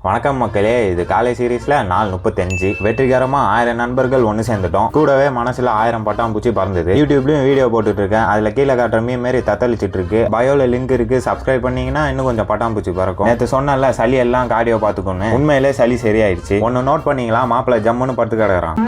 வணக்கம் மக்களே, இது காலை சீரீஸ்ல நாள் 35 வெற்றிகரமா 1000 நண்பர்கள் ஒன்று சேர்ந்துட்டோம். கூடவே மனசுல 1000 பட்டாம்பூச்சி பறந்தது. யூடியூப்லயும் வீடியோ போட்டுட்டு இருக்கேன். அதுல கீழே காட்டுற மாரி தத்தளிச்சிட்டு இருக்கு. பயோல லிங்க் இருக்கு, சப்ஸ்கிரைப் பண்ணீங்கன்னா இன்னும் கொஞ்சம் பட்டாம்பூச்சி பறக்கும். நேற்று சொன்னல சளி எல்லாம் கார்டியோ பாத்துக்கணும். உண்மையிலே சளி சரியாயிடுச்சு. ஒன்னு நோட் பண்ணீங்களா? மாப்பிள்ள ஜம்முன்னு படுத்து கிடக்குறான்.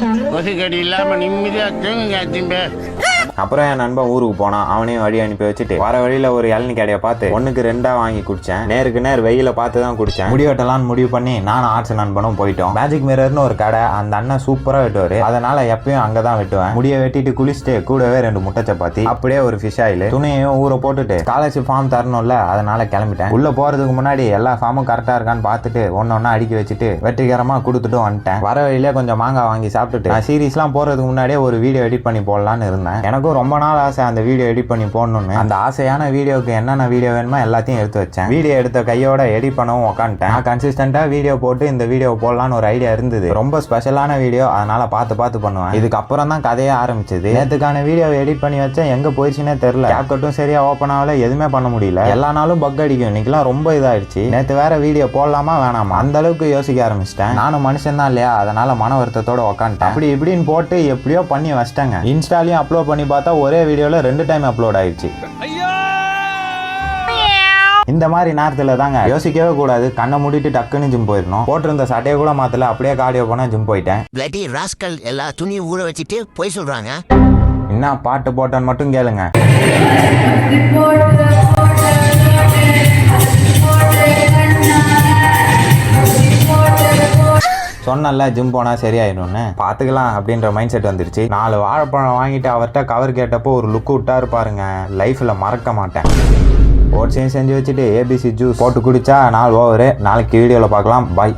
அப்புறம் என் நண்பன் ஊருக்கு போனான். அவனையும் வழி அனுப்பி வச்சுட்டு வர வழியில ஒரு இளநீ கடையை பார்த்து 1க்கு 2 வாங்கி குடிச்சேன். நேருக்கு நேர் வெயில பார்த்து தான் குடிச்சேன். முடிவெட்டலான்னு முடிவு பண்ணி நானும் ஆர்ட்ஸ் நண்பனும் போயிட்டோம். மேஜிக் மிரர்னு ஒரு கடை, அந்த அண்ணன் சூப்பரா வெட்டுவாரு. அதனால எப்பயும் அங்கதான் வெட்டுவேன். முடிய வெட்டிட்டு குளிச்சுட்டு கூடவே 2 முட்டை சப்பாத்தி, அப்படியே ஒரு ஃபிஷ் ஆயில், துணியையும் ஊற போட்டுட்டு ஸ்காலர்ஷிப் ஃபார்ம் தரணும்ல, அதனால கிளம்பிட்டேன். உள்ள போறதுக்கு முன்னாடி எல்லா ஃபார்மும் கரெக்டா இருக்கான்னு பார்த்துட்டு ஒன்னொன்னா அடுக்கி வச்சுட்டு வெற்றிகரமா கொடுத்துட்டு வந்துட்டேன். வர வழியில கொஞ்சம் மாங்காய் வாங்கி சாப்பிட்டுட்டு நான் சீரீஸ்லாம் போறதுக்கு முன்னாடியே ஒரு வீடியோ எடிட் பண்ணி போடலான்னு இருந்தேன். எனக்கும் ரொம்ப நாள் ஆசை அந்த வீடியோ எடிட் பண்ணி போடணும்னு. அந்த ஆசையான வீடியோக்கு என்னென்ன வீடியோ வேணுமோ எல்லாத்தையும் எடுத்து வச்சேன். வீடியோ எடுத்த கையோட எடிட் பண்ணவும் உட்காந்துட்டேன். நான் கன்சிஸ்டன்டா வீடியோ போட்டு இந்த வீடியோ போடலான்னு ஒரு ஐடியா இருந்தது. ரொம்ப ஸ்பெஷலான வீடியோ, அதனால பார்த்து பண்ணுவேன். இதுக்கப்புறம் தான் கதையே ஆரம்பிச்சது. நேற்றுக்கான வீடியோ எடிட் பண்ணி வச்சேன், எங்க போயிடுச்சுன்னே தெரியல. கேப்கட்டும் சரியா ஓப்பன் ஆகல, எதுவுமே பண்ண முடியல. எல்லா நாளும் பக் அடிக்கும். இன்னைக்கெல்லாம் ரொம்ப இதாயிடுச்சு. நேற்று வேற வீடியோ போடலாமா வேணாமா அந்த அளவுக்கு யோசிக்க ஆரம்பிச்சிட்டேன். நானும் மனுஷன் தான் இல்லையா, அதனால மன வருத்தத்தோட உட்காந்துட்டேன். அப்படி இப்படின்னு போட்டு எப்படியோ பண்ணி வச்சிட்டாங்க. இன்ஸ்டாலையும் அப்லோட் பண்ணி பார்த்தா ஒரே வீடியோல 2 டைம் அப்லோட் ஆயிடுச்சு. இந்த மாதிரி நேரத்துல தாங்க யோசிக்கவே கூடாது. கண்ணை மூடிட்டு டக்குன்னு ஜிம் போயிடணும். போட்டிருந்த சட்டையை கூட மாத்தல, அப்படியே கார்டியோ போனா ஜிம் போயிட்டேன். எல்லா துணியும் ஊற வச்சுட்டு போய் சொல்றாங்க. என்ன பாட்டு போட்டான்னு மட்டும் கேளுங்க. சொன்னல ஜிம் போனா சரியாயிடும்னு, பாத்துக்கலாம் அப்படின்ற மைண்ட் செட் வந்துருச்சு. 4 வாழைப்பழம் வாங்கிட்டு அவர்கிட்ட கவர் கேட்டப்போ ஒரு லுக் விட்டாரு பாருங்க, லைஃப்ல மறக்க மாட்டேன். ஓட்ஸையும் செஞ்சு வச்சுட்டு ஏபிசி ஜூஸ் போட்டு குடிச்சா நாள் ஓவரு. நாளைக்கு வீடியோல பார்க்கலாம். பாய்.